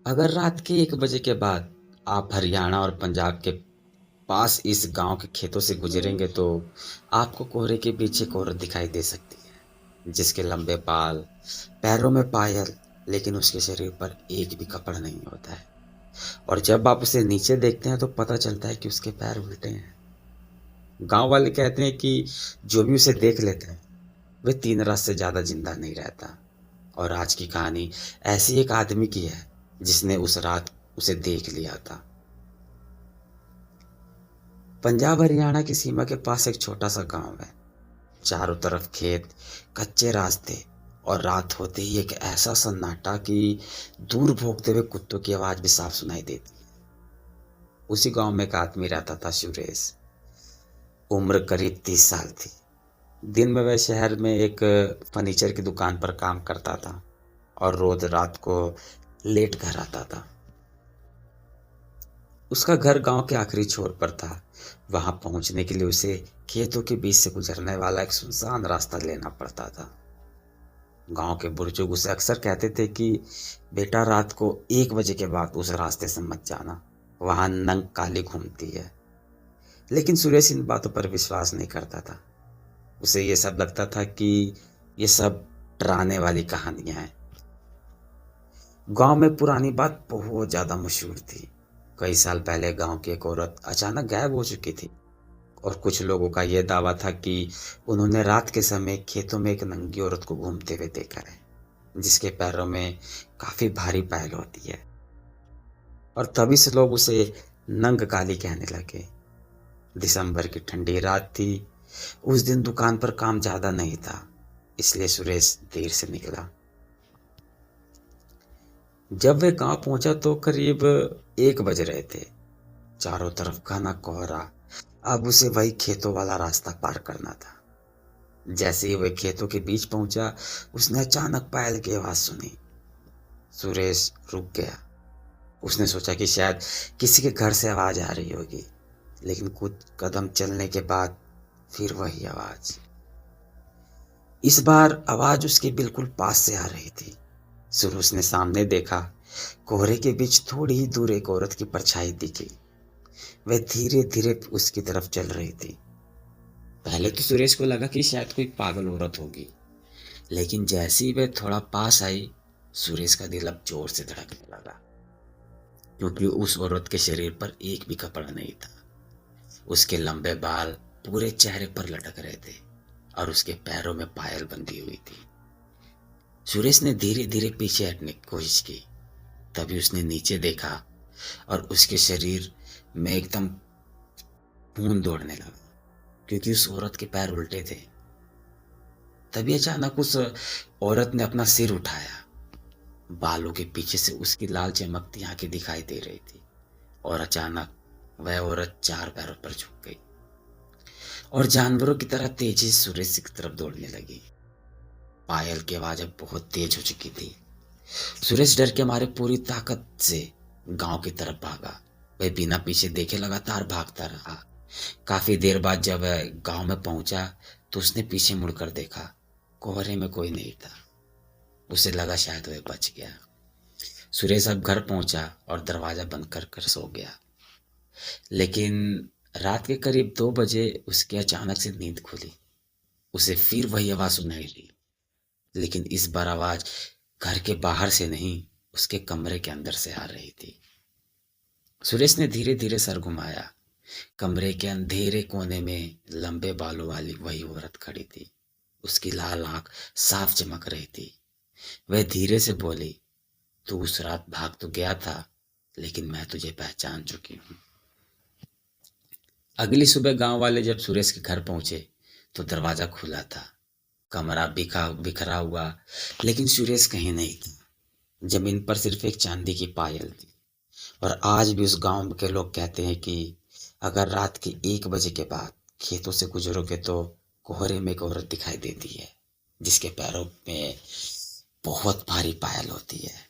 अगर रात के 1 बजे के बाद आप हरियाणा और पंजाब के पास इस गांव के खेतों से गुजरेंगे तो आपको कोहरे के बीच एक औरत दिखाई दे सकती है जिसके लंबे बाल, पैरों में पायल, लेकिन उसके शरीर पर एक भी कपड़ा नहीं होता है। और जब आप उसे नीचे देखते हैं तो पता चलता है कि उसके पैर उल्टे हैं। गांव वाले कहते हैं कि जो भी उसे देख लेता है वह 3 रात से ज्यादा जिंदा नहीं रहता। और आज की कहानी ऐसी एक आदमी की है जिसने उस रात उसे देख लिया था। पंजाब हरियाणा की सीमा के पास एक छोटा सा गांव है। चारों तरफ खेत, कच्चे रास्ते, और रात होते ही एक ऐसा सन्नाटा कि दूर भौंकते हुए कुत्तों की आवाज भी साफ सुनाई देती है। उसी गांव में एक आदमी रहता था, सुरेश। उम्र करीब 30 साल थी। दिन में वह शहर में एक फर्नीचर की दुकान पर काम करता था और रोज रात को लेट घर आता था। उसका घर गांव के आखिरी छोर पर था। वहां पहुंचने के लिए उसे खेतों के बीच से गुजरने वाला एक सुनसान रास्ता लेना पड़ता था। गांव के बुजुर्ग उसे अक्सर कहते थे कि बेटा, रात को 1 बजे के बाद उस रास्ते से मत जाना, वहां नंग काली घूमती है। लेकिन सुरेश इन बातों पर विश्वास नहीं करता था। उसे ये सब लगता था कि ये सब डराने वाली कहानियां हैं। गांव में पुरानी बात बहुत ज्यादा मशहूर थी। कई साल पहले गांव की एक औरत अचानक गायब हो चुकी थी और कुछ लोगों का यह दावा था कि उन्होंने रात के समय खेतों में एक नंगी औरत को घूमते हुए देखा है जिसके पैरों में काफी भारी पायल होती है। और तभी से लोग उसे नंग काली कहने लगे। दिसंबर की ठंडी रात थी। उस दिन दुकान पर काम ज्यादा नहीं था, इसलिए सुरेश देर से निकला। जब वह गांव पहुंचा तो करीब 1 बज रहे थे। चारों तरफ घना कोहरा। अब उसे वही खेतों वाला रास्ता पार करना था। जैसे ही वह खेतों के बीच पहुंचा, उसने अचानक पायल की आवाज सुनी। सुरेश रुक गया। उसने सोचा कि शायद किसी के घर से आवाज आ रही होगी, लेकिन कुछ कदम चलने के बाद फिर वही आवाज। इस बार आवाज उसके बिल्कुल पास से आ रही थी। सुरेश ने सामने देखा। कोहरे के बीच थोड़ी ही दूर एक औरत की परछाई दिखी। वह धीरे धीरे उसकी तरफ चल रही थी। पहले तो सुरेश को लगा कि शायद कोई पागल औरत होगी, लेकिन जैसे ही वह थोड़ा पास आई, सुरेश का दिल अब जोर से धड़कने लगा, क्योंकि उस औरत के शरीर पर एक भी कपड़ा नहीं था। उसके लंबे बाल पूरे चेहरे पर लटक रहे थे और उसके पैरों में पायल बंधी हुई थी। सुरेश ने धीरे धीरे पीछे हटने की कोशिश की। तभी उसने नीचे देखा और उसके शरीर में एकदम खून दौड़ने लगा, क्योंकि उस औरत के पैर उल्टे थे। तभी अचानक उस औरत ने अपना सिर उठाया। बालों के पीछे से उसकी लाल चमकती आंखें दिखाई दे रही थी और अचानक वह औरत 4 पैरों पर झुक गई और जानवरों की तरह तेजी से सुरेश की तरफ दौड़ने लगी। पायल की आवाज अब बहुत तेज हो चुकी थी। सुरेश डर के मारे पूरी ताकत से गांव की तरफ भागा। वह बिना पीछे देखे लगातार भागता रहा। काफी देर बाद जब वह गांव में पहुंचा तो उसने पीछे मुड़कर देखा। कोहरे में कोई नहीं था। उसे लगा शायद वह बच गया। सुरेश अब घर पहुंचा और दरवाजा बंद कर कर सो गया। लेकिन रात के करीब 2 बजे उसकी अचानक से नींद खुली। उसे फिर वही आवाज सुनाई दी, लेकिन इस बार आवाज घर के बाहर से नहीं, उसके कमरे के अंदर से आ रही थी। सुरेश ने धीरे धीरे सर घुमाया। कमरे के अंधेरे कोने में लंबे बालों वाली वही औरत खड़ी थी। उसकी लाल आंख साफ चमक रही थी। वह धीरे से बोली, तू उस रात भाग तो गया था, लेकिन मैं तुझे पहचान चुकी हूँ। अगली सुबह गांव वाले जब सुरेश के घर पहुंचे तो दरवाजा खुला था। कमरा बिखरा हुआ, लेकिन सुरेश कहीं नहीं था। जमीन पर सिर्फ एक चांदी की पायल थी। और आज भी उस गांव के लोग कहते हैं कि अगर रात के 1 बजे के बाद खेतों से गुजरोगे तो कोहरे में एक औरत दिखाई देती है जिसके पैरों में बहुत भारी पायल होती है।